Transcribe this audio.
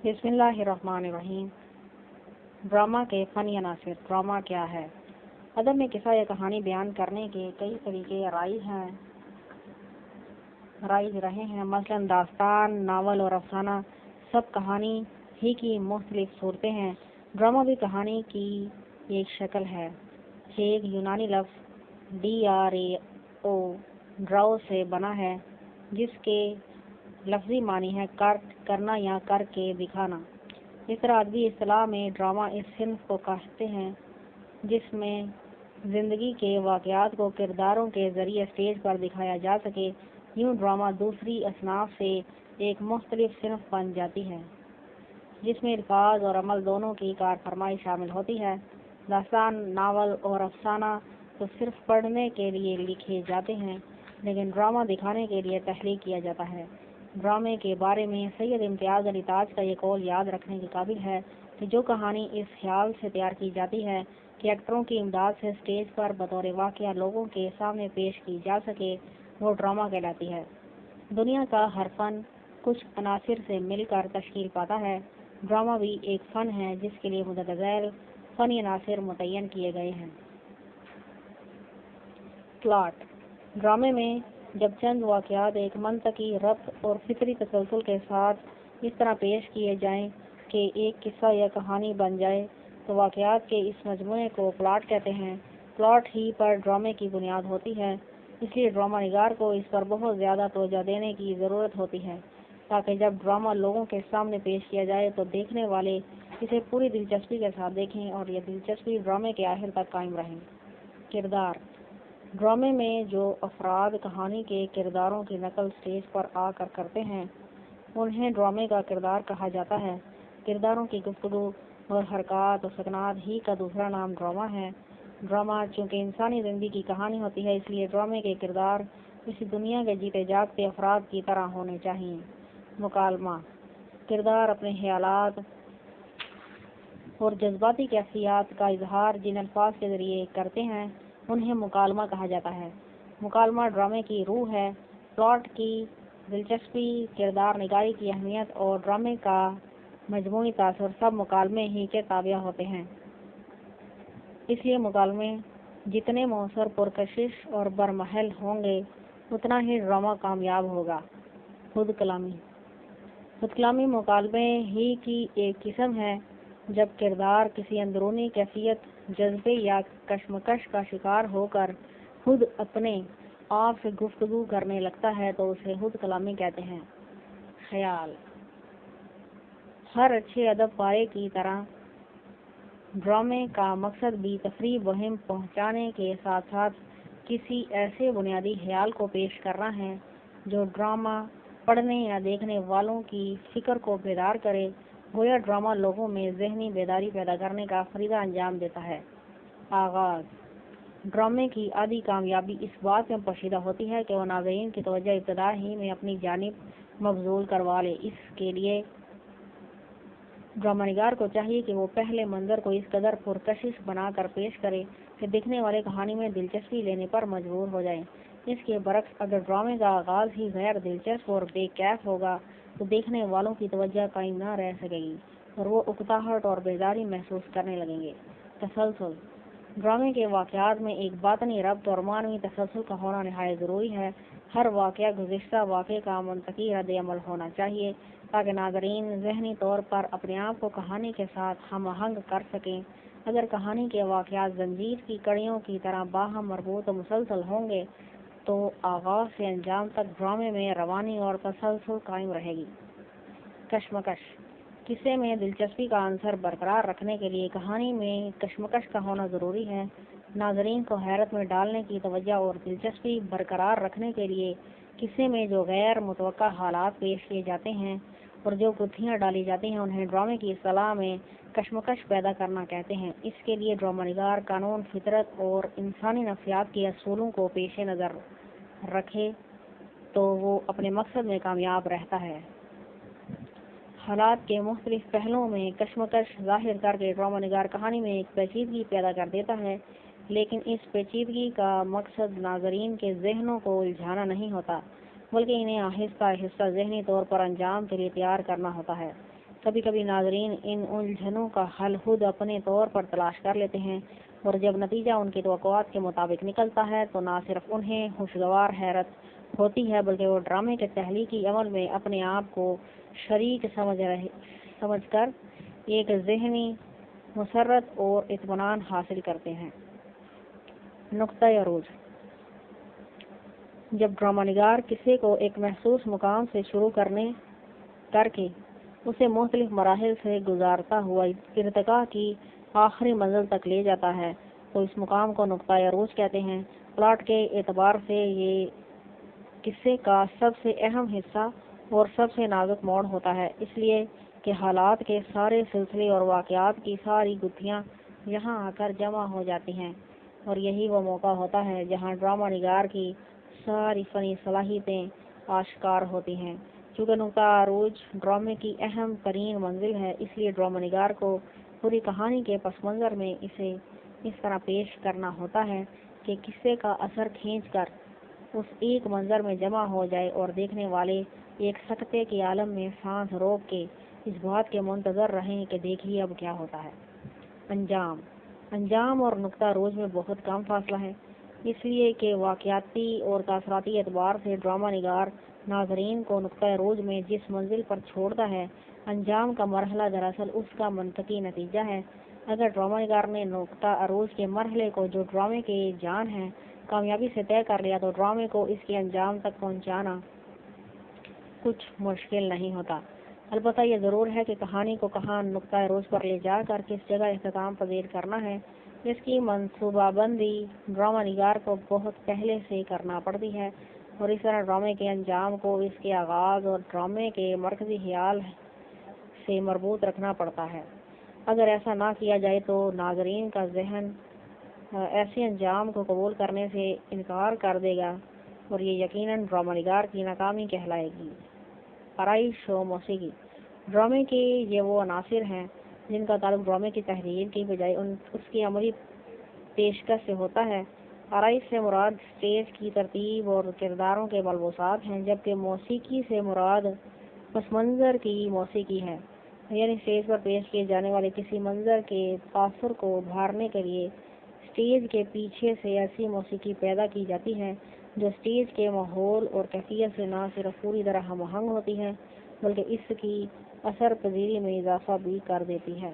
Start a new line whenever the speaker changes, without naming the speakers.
بسم اللہ الرحمن الرحیم۔ ڈرامہ کے فنی عناصر۔ ڈرامہ کیا ہے؟ ادب میں قصہ یا کہانی بیان کرنے کے کئی طریقے رائج رہے ہیں، مثلاً داستان، ناول اور افسانہ سب کہانی ہی کی مختلف صورتیں ہیں۔ ڈرامہ بھی کہانی کی ایک شکل ہے، یہ ایک یونانی لفظ DRAO ڈراؤ سے بنا ہے، جس کے لفظی معنی ہے کرنا یا کر کے دکھانا۔ اس طرح ادبی اصطلاح میں ڈرامہ اس صنف کو کہتے ہیں جس میں زندگی کے واقعات کو کرداروں کے ذریعے اسٹیج پر دکھایا جا سکے۔ یوں ڈرامہ دوسری اصناف سے ایک مختلف صنف بن جاتی ہے جس میں الفاظ اور عمل دونوں کی کار فرمائی شامل ہوتی ہے۔ داستان، ناول اور افسانہ تو صرف پڑھنے کے لیے لکھے جاتے ہیں، لیکن ڈرامہ دکھانے کے لیے تخلیق کیا جاتا ہے۔ ڈرامے کے بارے میں سید امتیاز علی تاج کا یہ قول یاد رکھنے کے قابل ہے کہ جو کہانی اس خیال سے تیار کی جاتی ہے کہ ایکٹروں کی امداد سے اسٹیج پر بطور واقعہ لوگوں کے سامنے پیش کی جا سکے، وہ ڈرامہ کہلاتی ہے۔ دنیا کا ہر فن کچھ عناصر سے مل کر تشکیل پاتا ہے۔ ڈرامہ بھی ایک فن ہے جس کے لیے مندرجہ ذیل فنی عناصر متعین کیے گئے ہیں۔ پلاٹ۔ ڈرامے میں جب چند واقعات ایک منطقی ربط اور فطری تسلسل کے ساتھ اس طرح پیش کیے جائیں کہ ایک قصہ یا کہانی بن جائے تو واقعات کے اس مجموعے کو پلاٹ کہتے ہیں۔ پلاٹ ہی پر ڈرامے کی بنیاد ہوتی ہے، اس لیے ڈرامہ نگار کو اس پر بہت زیادہ توجہ دینے کی ضرورت ہوتی ہے تاکہ جب ڈرامہ لوگوں کے سامنے پیش کیا جائے تو دیکھنے والے اسے پوری دلچسپی کے ساتھ دیکھیں اور یہ دلچسپی ڈرامے کے آخر تک قائم رہیں۔ کردار۔ ڈرامے میں جو افراد کہانی کے کرداروں کی نقل اسٹیج پر آ کر کرتے ہیں انہیں ڈرامے کا کردار کہا جاتا ہے۔ کرداروں کی گفتگو اور حرکات و سکنات ہی کا دوسرا نام ڈرامہ ہے۔ ڈرامہ چونکہ انسانی زندگی کی کہانی ہوتی ہے، اس لیے ڈرامے کے کردار اس دنیا کے جیتے جاگتے افراد کی طرح ہونے چاہیے۔ مکالمہ۔ کردار اپنے خیالات اور جذباتی کیفیات کا اظہار جن الفاظ کے ذریعے کرتے ہیں انہیں مکالمہ کہا جاتا ہے۔ مکالمہ ڈرامے کی روح ہے۔ پلاٹ کی دلچسپی، کردار نگاری کی اہمیت اور ڈرامے کا مجموعی تاثر سب مکالمے ہی کے تابع ہوتے ہیں۔ اس لیے مکالمے جتنے مؤثر، پرکشش اور برمحل ہوں گے اتنا ہی ڈرامہ کامیاب ہوگا۔ خود کلامی۔ خود کلامی مکالمے ہی کی ایک قسم ہے۔ جب کردار کسی اندرونی کیفیت، جذبے یا کشمکش کا شکار ہو کر خود اپنے آپ سے گفتگو کرنے لگتا ہے تو اسے خود کلامی کہتے ہیں۔ خیال۔ ہر اچھے ادب پارے کی طرح ڈرامے کا مقصد بھی تفریح مہم پہنچانے کے ساتھ ساتھ کسی ایسے بنیادی خیال کو پیش کرنا ہے جو ڈرامہ پڑھنے یا دیکھنے والوں کی فکر کو بیدار کرے۔ گویا ڈرامہ لوگوں میں ذہنی بیداری پیدا کرنے کا فریضہ انجام دیتا ہے۔ آغاز۔ ڈرامے کی آدھی کامیابی اس بات میں پوشیدہ ہوتی ہے کہ وہ ناظرین کی توجہ ابتدا ہی میں اپنی جانب مبذول کروا لے۔ اس کے لیے ڈرامہ نگار کو چاہیے کہ وہ پہلے منظر کو اس قدر پرکشش بنا کر پیش کرے کہ دیکھنے والے کہانی میں دلچسپی لینے پر مجبور ہو جائیں۔ اس کے برعکس اگر ڈرامے کا آغاز ہی غیر دلچسپ اور بے کیف ہوگا تو دیکھنے والوں کی توجہ قائم نہ رہ سکے گی اور وہ اکتاہٹ اور بیزاری محسوس کرنے لگیں گے۔ تسلسل۔ ڈرامے کے واقعات میں ایک باطنی ربط اور معنوی تسلسل کا ہونا نہایت ضروری ہے۔ ہر واقعہ گزشتہ واقعے کا منطقی رد عمل ہونا چاہیے تاکہ ناظرین ذہنی طور پر اپنے آپ کو کہانی کے ساتھ ہم آہنگ کر سکیں۔ اگر کہانی کے واقعات زنجیر کی کڑیوں کی طرح باہم مربوط و مسلسل ہوں گے تو آغاز سے انجام تک ڈرامے میں روانی اور تسلسل قائم رہے گی۔ کشمکش۔ قصے میں دلچسپی کا عنصر برقرار رکھنے کے لیے کہانی میں کشمکش کا ہونا ضروری ہے۔ ناظرین کو حیرت میں ڈالنے کی توجہ اور دلچسپی برقرار رکھنے کے لیے قصے میں جو غیر متوقع حالات پیش کیے جاتے ہیں اور جو گتھیاں ڈالی جاتی ہیں انہیں ڈرامے کی اصطلاح میں کشمکش پیدا کرنا کہتے ہیں۔ اس کے لیے ڈرامہ نگار قانون، فطرت اور انسانی نفسیات کے اصولوں کو پیش نظر رکھے تو وہ اپنے مقصد میں کامیاب رہتا ہے۔ حالات کے مختلف پہلوؤں میں کشمکش ظاہر کر کے ڈرامہ نگار کہانی میں ایک پیچیدگی پیدا کر دیتا ہے، لیکن اس پیچیدگی کا مقصد ناظرین کے ذہنوں کو الجھانا نہیں ہوتا بلکہ انہیں آہستہ آہستہ ذہنی طور پر انجام کے لیے تیار کرنا ہوتا ہے۔ کبھی کبھی ناظرین ان الجھنوں کا حل خود اپنے طور پر تلاش کر لیتے ہیں، اور جب نتیجہ ان کی توقعات کے مطابق نکلتا ہے تو نہ صرف انہیں خوشگوار حیرت ہوتی ہے بلکہ وہ ڈرامے کے تخلیقی عمل میں اپنے آپ کو شریک سمجھ کر ایک ذہنی مسرت اور اطمینان حاصل کرتے ہیں۔ نقطۂ عروج: جب ڈرامہ نگار قصے کو ایک محسوس مقام سے شروع کر کے اسے مختلف مراحل سے گزارتا ہوا ارتقاء کی آخری منزل تک لے جاتا ہے تو اس مقام کو نقطۂ عروج کہتے ہیں۔ پلاٹ کے اعتبار سے یہ قصے کا سب سے اہم حصہ اور سب سے نازک موڑ ہوتا ہے، اس لیے کہ حالات کے سارے سلسلے اور واقعات کی ساری گتھیاں یہاں آ کر جمع ہو جاتی ہیں، اور یہی وہ موقع ہوتا ہے جہاں ڈرامہ نگار کی ساری فنی صلاحیتیں آشکار ہوتی ہیں۔ چونکہ نقطۂ عروج ڈرامے کی اہم ترین منزل ہے، اس لیے ڈرامہ نگار کو پوری کہانی کے پس منظر میں اسے اس طرح پیش کرنا ہوتا ہے کہ قصے کا اثر کھینچ کر اس ایک منظر میں جمع ہو جائے اور دیکھنے والے ایک سکتے کے عالم میں سانس روک کے اس بات کے منتظر رہیں کہ دیکھیے اب کیا ہوتا ہے۔ انجام اور نقطۂ عروج میں بہت کم فاصلہ ہے، اس لیے کہ واقعاتی اور تاثراتی اعتبار سے ڈرامہ نگار ناظرین کو نقطۂ عروج میں جس منزل پر چھوڑتا ہے، انجام کا مرحلہ دراصل اس کا منطقی نتیجہ ہے۔ اگر ڈرامہ نگار نے نقطۂ عروج کے مرحلے کو، جو ڈرامے کے جان ہے، کامیابی سے طے کر لیا تو ڈرامے کو اس کے انجام تک پہنچانا کچھ مشکل نہیں ہوتا۔ البتہ یہ ضرور ہے کہ کہانی کو کہاں نقطۂ عروج پر لے جا کر کس جگہ اختتام پذیر کرنا ہے، اس کی منصوبہ بندی ڈرامہ نگار کو بہت پہلے سے کرنا پڑتی ہے، اور اس طرح ڈرامے کے انجام کو اس کے آغاز اور ڈرامے کے مرکزی خیال سے مربوط رکھنا پڑتا ہے۔ اگر ایسا نہ کیا جائے تو ناظرین کا ذہن ایسے انجام کو قبول کرنے سے انکار کر دے گا، اور یہ یقیناً ڈرامہ نگار کی ناکامی کہلائے گی۔ آرائش و موسیقی: ڈرامے کے یہ وہ عناصر ہیں جن کا تعلق ڈرامے کی تحریر کی بجائے اس کی عملی پیشکش سے ہوتا ہے۔ آرائش سے مراد اسٹیج کی ترتیب اور کرداروں کے ملبوسات ہیں، جبکہ موسیقی سے مراد پس منظر کی موسیقی ہے، یعنی اسٹیج پر پیش کیے جانے والے کسی منظر کے تاثر کو ابھارنے کے لیے اسٹیج کے پیچھے سے ایسی موسیقی پیدا کی جاتی ہے جو اسٹیج کے ماحول اور کیفیت سے نہ صرف پوری طرح ہم آہنگ ہوتی ہے بلکہ اس کی اثر پذیری میں اضافہ بھی کر دیتی ہے۔